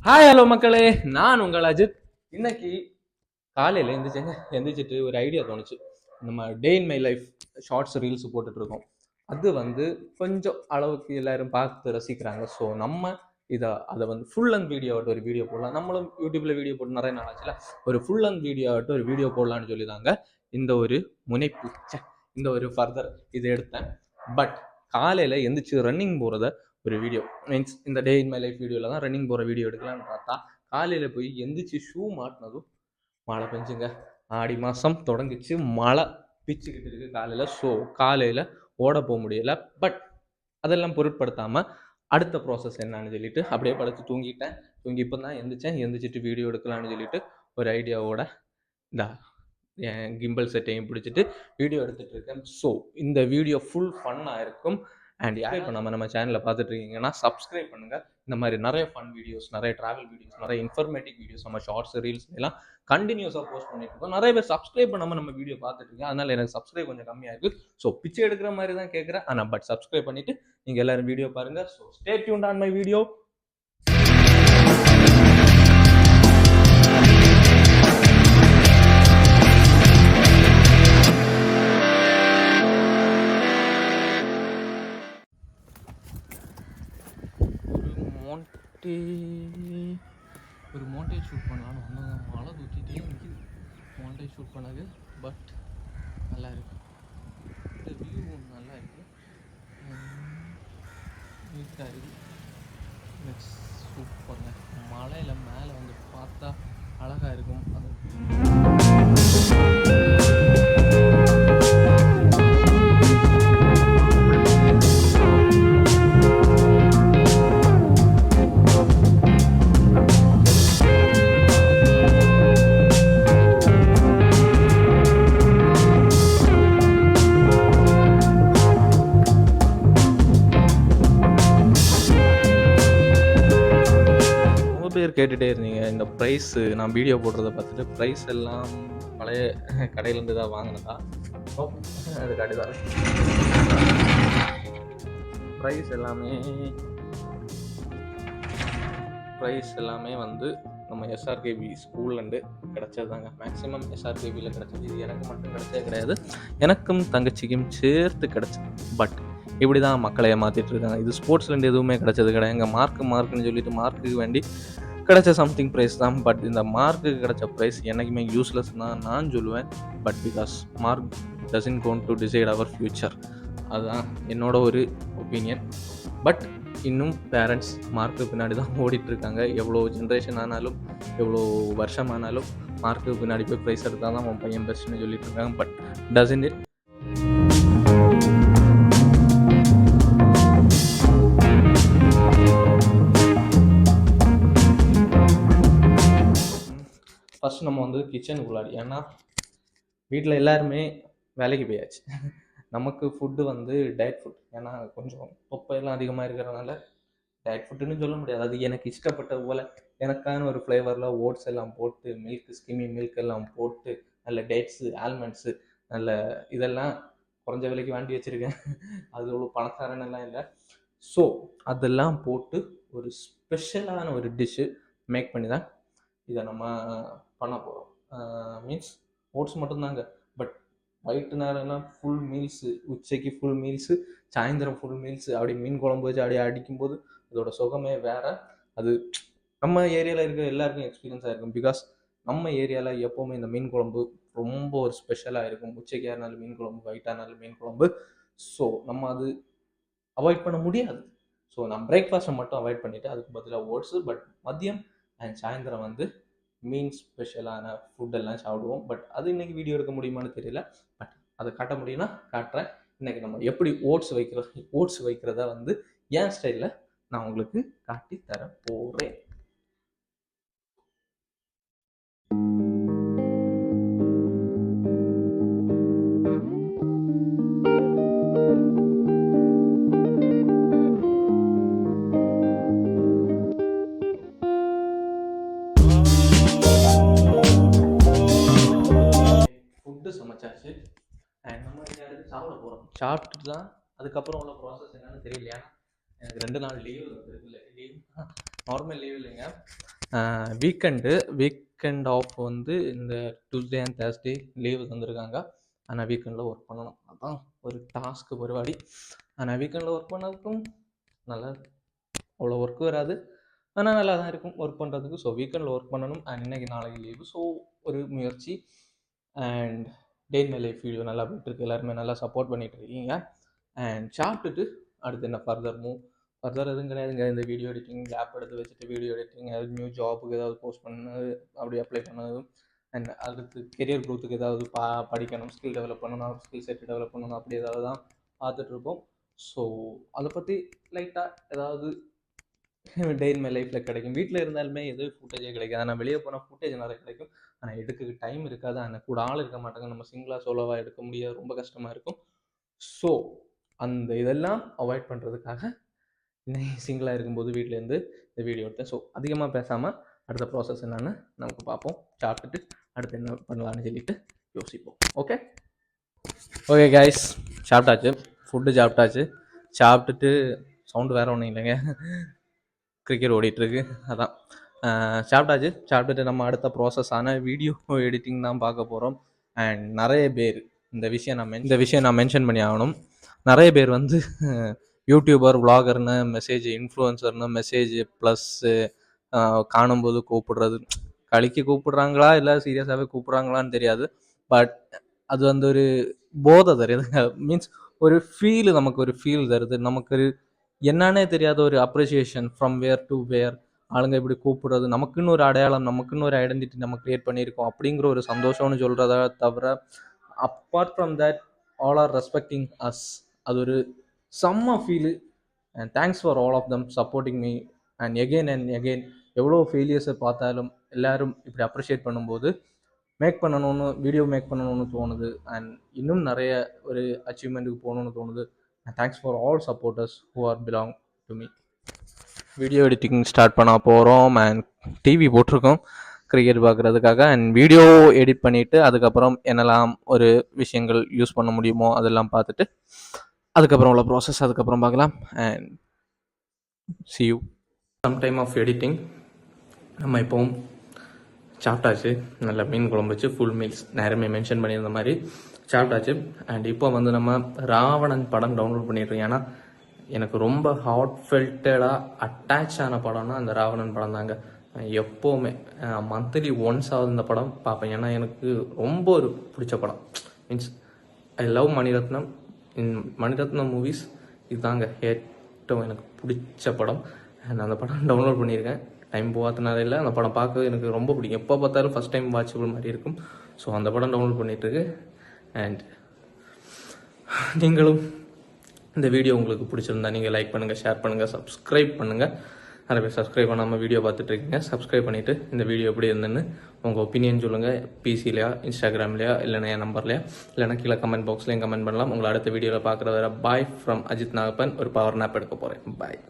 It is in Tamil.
ஹாய் ஹலோ மக்களே, நான் உங்கள் அஜித். இன்னைக்கு காலையில் எந்திரிச்சிட்டு ஒரு ஐடியா தோணுச்சு. நம்ம day in my life shorts reels போட்டுட்டு இருக்கோம். அது கொஞ்சம் அளவுக்கு எல்லாரும் பார்த்து ரசிக்கிறாங்க. ஸோ நம்ம அதை ஃபுல் அண்ட் வீடியோவாட்டு ஒரு வீடியோ போடலாம். நம்மளும் யூடியூப்ல வீடியோ போட்டு நிறைய நாள் ஆச்சுல, ஒரு ஃபுல் அண்ட் வீடியோவாட்டு ஒரு வீடியோ போடலான்னு சொல்லிதாங்க இந்த ஒரு முனைப்பு, இந்த ஒரு ஃபர்தர் இது எடுத்தேன். பட் காலையில் எந்திரிச்சு ரன்னிங் போகிறத ஒரு வீடியோ மீன்ஸ் இந்த டே இன் மை லைஃப் வீடியோவில் தான் ரன்னிங் போகிற வீடியோ எடுக்கலான்னு பார்த்தா, காலையில் போய் எந்திரிச்சு ஷூ மாட்டினதும் மழை பெஞ்சுங்க. ஆடி மாதம் தொடங்கிச்சு, மழை பிச்சுக்கிட்டு இருக்கு காலையில். ஸோ காலையில் ஓட போக முடியல. பட் அதெல்லாம் பொருட்படுத்தாமல் அடுத்த ப்ராசஸ் என்னன்னு சொல்லிட்டு அப்படியே படுத்து தூங்கிட்டேன். இப்போ தான் எந்திரிச்சிட்டு வீடியோ எடுக்கலான்னு சொல்லிட்டு ஒரு ஐடியாவோட இந்த என் கிம்பிள் செட்டையும் பிடிச்சிட்டு வீடியோ எடுத்துகிட்டு இருக்கேன். ஸோ இந்த வீடியோ ஃபுல் ஃபன்னாக இருக்கும். அண்ட் யார் இப்போ நம்ம சேனலில் பார்த்துட்டு இருக்கீங்கன்னா சப்ஸ்கிரைப் பண்ணுங்கள். இந்த மாதிரி நிறைய ஃபன் வீடியோஸ், நிறைய ட்ராவல் வீடியோஸ், நிறைய இன்ஃபர்மேட்டிவ் வீடியோஸ், நம்ம ஷார்ட்ஸ் ரீல்ஸ் எல்லாம் கண்டினியூஸாக போஸ்ட் பண்ணிட்டு இருக்கோம். நிறைய பேர் சப்ஸ்கிரைப் பண்ணாமல் நம்ம வீடியோ பார்த்துட்டு இருக்கேன். அதனால் எனக்கு சப்ஸ்கிரைப் கொஞ்சம் கம்மியாக இருக்குது. ஸோ பிச்சை எடுக்கிற மாதிரி தான் கேட்குறேன். ஆனால் பட் சப்ஸ்கிரைப் பண்ணிவிட்டு நீங்கள் எல்லாரும் வீடியோ பாருங்கள். So stay tuned on my video. ஒரு மோண்டேஜ் ஷூட் பண்ணலான்னு ஒன்று மழை ஊற்றிட்டே நிற்கிது. மோண்டேஜ் ஷூட் பண்ணது பட் நல்லா இருக்கு. இந்த வியூ நல்லா இருக்கு, நீட்டாக இருக்குது. நெக்ஸ்ட் சூப்பருங்க. மலையில் மேலே பார்த்தா அழகாக இருக்கும். அது பேர் கேட்டுகிட்டே இருந்தீங்க இந்த ப்ரைஸு. நான் வீடியோ போடுறத பார்த்துட்டு ப்ரைஸ் எல்லாம் பழைய கடையிலேருந்து தான் வாங்கினதா அது கடைதான். ப்ரைஸ் எல்லாமே நம்ம எஸ்ஆர்கேபி ஸ்கூல்லேருந்து கிடச்சது தாங்க. மேக்ஸிமம் எஸ்ஆர்கேபியில் கிடச்சது. இது எனக்கு மட்டும் கிடச்சது கிடையாது, எனக்கும் தங்கச்சிக்கும் சேர்த்து கிடச்சது. பட் இப்படி தான் மக்களை ஏமாற்றிட்டு இருக்காங்க. இது ஸ்போர்ட்ஸ்லேருந்து எதுவுமே கிடச்சது கிடையாது. எங்கள் மார்க்குன்னு சொல்லிட்டு மார்க்குக்கு வேண்டி கிடைச்ச சம்திங் ப்ரைஸ் தான். பட் இந்த மார்க்குக்கு கிடைச்ச ப்ரைஸ் என்றைக்குமே யூஸ்லெஸ் தான் நான் சொல்லுவேன். But because mark doesn't gone to decide our future. அதுதான் என்னோட ஒரு ஒப்பீனியன். பட் இன்னும் பேரண்ட்ஸ் மார்க்கு பின்னாடி தான் ஓடிட்டுருக்காங்க. எவ்வளோ ஜென்ரேஷன் ஆனாலும், எவ்வளோ வருஷம் ஆனாலும் மார்க்கு பின்னாடி போய் ப்ரைஸ் எடுத்தால் தான் அவன் பையன் பெஸ்ட்னு சொல்லிட்டு இருக்காங்க. But doesn't it. ஃபஸ்ட் நம்ம கிச்சனுக்குள்ளாடி, ஏன்னா வீட்டில் எல்லாருமே வேலைக்கு போயாச்சு. நமக்கு ஃபுட்டு டயட் ஃபுட். ஏன்னா கொஞ்சம் தொப்பையெல்லாம் அதிகமாக இருக்கிறதுனால டயட் ஃபுட்டுன்னு சொல்ல முடியாது. அது எனக்கு இஷ்டப்பட்டது போல் எனக்கான ஒரு ஃப்ளேவரில் ஓட்ஸ் எல்லாம் போட்டு, ஸ்கிம்மி மில்க் எல்லாம் போட்டு, நல்ல டேட்ஸு, ஆல்மண்ட்ஸு, நல்ல இதெல்லாம் குறைஞ்ச விலைக்கு வாங்கி வச்சுருக்கேன். அது அவ்வளோ பணக்காரனெல்லாம் இல்லை. ஸோ அதெல்லாம் போட்டு ஒரு ஸ்பெஷலான ஒரு டிஷ்ஷு மேக் பண்ணி தான் இதை நம்ம பண்ண போகிறோம். மீன்ஸ் ஓட்ஸ் மட்டும்தாங்க. பட் வயிற்று நேரம்லாம் ஃபுல் மீல்ஸு, உச்சைக்கு ஃபுல் மீல்ஸு, சாயந்தரம் ஃபுல் மீல்ஸு. அப்படி மீன் குழம்பு வச்சு அப்படியே அடிக்கும்போது அதோட சுகமே வேறு. அது நம்ம ஏரியாவில் இருக்கிற எல்லாருக்கும் எக்ஸ்பீரியன்ஸாக இருக்கும். பிகாஸ் நம்ம ஏரியாவில் எப்போவுமே இந்த மீன் குழம்பு ரொம்ப ஒரு ஸ்பெஷலாக இருக்கும். உச்சைக்காக இருந்தாலும் மீன் குழம்பு, வயிற்றானாலும் மீன் குழம்பு. ஸோ நம்ம அது அவாய்ட் பண்ண முடியாது. ஸோ நான் பிரேக்ஃபாஸ்ட்டை மட்டும் அவாய்ட் பண்ணிவிட்டு அதுக்கு பதிலாக ஓட்ஸு. பட் மதியம் அண்ட் சாயந்தரம் மீன் ஸ்பெஷலான ஃபுட்டெல்லாம் சாப்பிடுவோம். பட் அது இன்றைக்கி வீடியோ எடுக்க முடியுமான்னு தெரியல. பட் அதை காட்ட முடியும்னா காட்டுறேன். இன்றைக்கி நம்ம எப்படி ஓட்ஸ் வைக்கிறத என் ஸ்டைலில் நான் உங்களுக்கு காட்டி தர போகிறேன். சமைச்சாச்சு அண்ட் நம்ம அடுத்து சாப்பிட போகிறோம். சாப்பிட்டுட்டு தான் அதுக்கப்புறம் உள்ள ப்ராசஸ் என்னன்னு தெரியலையா. எனக்கு 2 நாள் லீவு இருக்குல்ல, லீவ் நார்மல் லீவ் இல்லைங்க. வீக்கெண்ட் ஆஃப் வந்து இந்த டியூஸ்டே அண்ட் தேர்ஸ்டே லீவு தந்திருக்காங்க. ஆனால் வீக்கெண்டில் ஒர்க் பண்ணணும். அதான் ஒரு டாஸ்க்கு பருவாடி. ஆனால் வீக்கெண்டில் ஒர்க் பண்ணதுக்கும் நல்லா அவ்வளோ ஒர்க் வராது, ஆனால் நல்லா தான் இருக்கும் ஒர்க் பண்ணுறதுக்கு. ஸோ வீக்கெண்டில் ஒர்க் பண்ணணும் அண்ட் இன்னைக்கு நாளைக்கு லீவு. ஸோ ஒரு முயற்சி. And day in my life video நல்லா போயிட்டுருக்கு, எல்லாருமே நல்லா சப்போர்ட் பண்ணிகிட்டு இருக்கீங்க. அண்ட் சாப்பிட்டுட்டு அடுத்து என்ன ஃபர்தர் எதுவும் கிடையாதுங்க. இந்த வீடியோ எடிட்டிங் ஆப் எடுத்து வச்சுட்டு வீடியோ எடிட்டிங், ஏதாவது நியூ ஜாபுக்கு ஏதாவது போஸ்ட் பண்ணது, அப்படி அப்ளை பண்ணது. அண்ட் அடுத்து கெரியர் க்ரோத்துக்கு ஏதாவது படிக்கணும், ஸ்கில் டெவலப் பண்ணணும், ஸ்கில் செட் டெவலப் பண்ணணும், அப்படி ஏதாவது தான் பார்த்துட்ருப்போம். ஸோ அதை பற்றி லைட்டாக ஏதாவது டே இன் மை லைஃப்பில் கிடைக்கும். வீட்டில் இருந்தாலுமே எதுவும் ஃபுட்டேஜே கிடைக்காது. ஆனால் வெளியே போனால் ஃபுட்டேஜ் நிறைய கிடைக்கும். ஆனால் எடுக்க டைம் இருக்காது. ஆனால் கூட ஆள் இருக்க மாட்டாங்க. நம்ம சிங்கிளாக சோலோவாக எடுக்க முடியாது, ரொம்ப கஷ்டமாக இருக்கும். ஸோ அந்த இதெல்லாம் அவாய்ட் பண்ணுறதுக்காக இன்னைக்கு சிங்கிளாக இருக்கும்போது வீட்டிலேருந்து இந்த வீடியோ எடுத்தேன். ஸோ அதிகமாக பேசாமல் அடுத்த ப்ராசஸ் என்னென்னு நமக்கு பார்ப்போம். சாப்பிட்டுட்டு அடுத்து என்ன பண்ணலான்னு சொல்லிட்டு யோசிப்போம். ஓகே கைஸ், சாப்பிட்டாச்சு, ஃபுட்டு சாப்பிட்டுட்டு சவுண்டு வேறு ஒன்றும் இல்லைங்க, கிரிக்கெட் ஓடிட்டுருக்கு. அதான் சாப்பிட்டுட்டு நம்ம அடுத்த ப்ராசஸான வீடியோ எடிட்டிங் தான் பார்க்க போகிறோம். அண்ட் நிறைய பேர் இந்த விஷயம் நான் மென்ஷன் பண்ணி ஆகணும். நிறைய பேர் வந்து யூடியூபர், விளாகர்னு மெசேஜ், இன்ஃப்ளூயன்சர்னு மெசேஜ் ப்ளஸ்ஸு காணும்போது கூப்பிடுறது, களிக்கு கூப்பிடுறாங்களா இல்லை சீரியஸாகவே கூப்பிட்றாங்களான்னு தெரியாது. பட் அது வந்து ஒரு போதை தருது. மீன்ஸ் ஒரு ஃபீல், நமக்கு ஒரு ஃபீல் தருது. நமக்கு என்னன்னே தெரியாத ஒரு அப்ரிசியேஷன் ஃப்ரம் வேர் டு வேர். ஆளுங்க இப்படி கூப்பிடுறது, நமக்குன்னு ஒரு அடையாளம், நமக்குன்னு ஒரு ஐடென்டிட்டி நம்ம க்ரியேட் பண்ணியிருக்கோம் அப்படிங்கிற ஒரு சந்தோஷம்னு சொல்கிறத தவிர, apart from that all are respecting us. அது ஒரு செம்ம feel. And thanks for all of them supporting me. And again எவ்வளோ ஃபெயிலியர்ஸை பார்த்தாலும் எல்லோரும் இப்படி அப்ரிஷியேட் பண்ணும்போது வீடியோ மேக் பண்ணணும்னு தோணுது. அண்ட் இன்னும் நிறைய ஒரு அச்சீவ்மெண்ட்டுக்கு போகணுன்னு தோணுது. And thanks for all supporters who are belong to me. Video editing start பண்ண போகிறோம். அண்ட் டிவி போட்டிருக்கோம் கிரிக்கெட் பார்க்குறதுக்காக. அண்ட் வீடியோ எடிட் பண்ணிவிட்டு அதுக்கப்புறம் என்னெல்லாம் ஒரு விஷயங்கள் யூஸ் பண்ண முடியுமோ அதெல்லாம் பார்த்துட்டு அதுக்கப்புறம் உள்ள ப்ராசஸ் அதுக்கப்புறம் பார்க்கலாம். And see you. Some time of editing. நம்ம இப்போவும் சாப்பிட்டாச்சு, நல்ல மீன் குழம்பு வச்சு ஃபுல் மீல்ஸ் நேரமே மென்ஷன் பண்ணியிருந்த மாதிரி சாப்பிட்டாச்சு. அண்ட் இப்போ வந்து நம்ம ராவணன் படம் டவுன்லோட் பண்ணிடுறோம். ஏன்னா எனக்கு ரொம்ப ஹார்ட் ஃபெல்ட்டடாக அட்டாச் ஆன படம்னா அந்த ராவணன் படம் தாங்க. எப்போவுமே மந்த்லி ஒன்ஸ் ஆகுது இந்த படம் பார்ப்பேன். ஏன்னா எனக்கு ரொம்ப ஒரு பிடிச்ச படம். Means I love Mani Ratnam. Mani Ratnam movies இதுதாங்க ஏற்றவும் எனக்கு பிடிச்ச படம். நான் அந்த படம் டவுன்லோட் பண்ணியிருக்கேன். டைம் போகாதனால இல்லை, அந்த படம் பார்க்க எனக்கு ரொம்ப பிடிக்கும். எப்போ பார்த்தாலும் ஃபஸ்ட் டைம் வாட்சபிள் மாதிரி இருக்கும். ஸோ அந்த படம் டவுன்லோட் பண்ணிகிட்ருக்கு. அண்ட் நீங்களும் இந்த வீடியோ உங்களுக்கு பிடிச்சிருந்தா நீங்கள் லைக் பண்ணுங்கள், ஷேர் பண்ணுங்கள், சப்ஸ்கிரைப் பண்ணுங்கள். நிறைய பேர் சப்ஸ்கிரைப் பண்ணாமல் வீடியோ பார்த்துட்ருக்கீங்க. சப்ஸ்கிரைப் பண்ணிவிட்டு இந்த வீடியோ எப்படி இருந்துன்னு உங்கள் ஒப்பீனியன் சொல்லுங்கள். பிசிலையா, இன்ஸ்டாகிராம்லையா, இல்லைனா என் நம்பர்லையா, இல்லைனா கீழே கமெண்ட் பாக்ஸ்லேயும் கமெண்ட் பண்ணலாம். உங்களை அடுத்த வீடியோவில் பார்க்குற வர பாய் ஃப்ரம் அஜித் நாகப்பன். ஒரு பவர் நாப் எடுக்க போகிறேன். பாய்.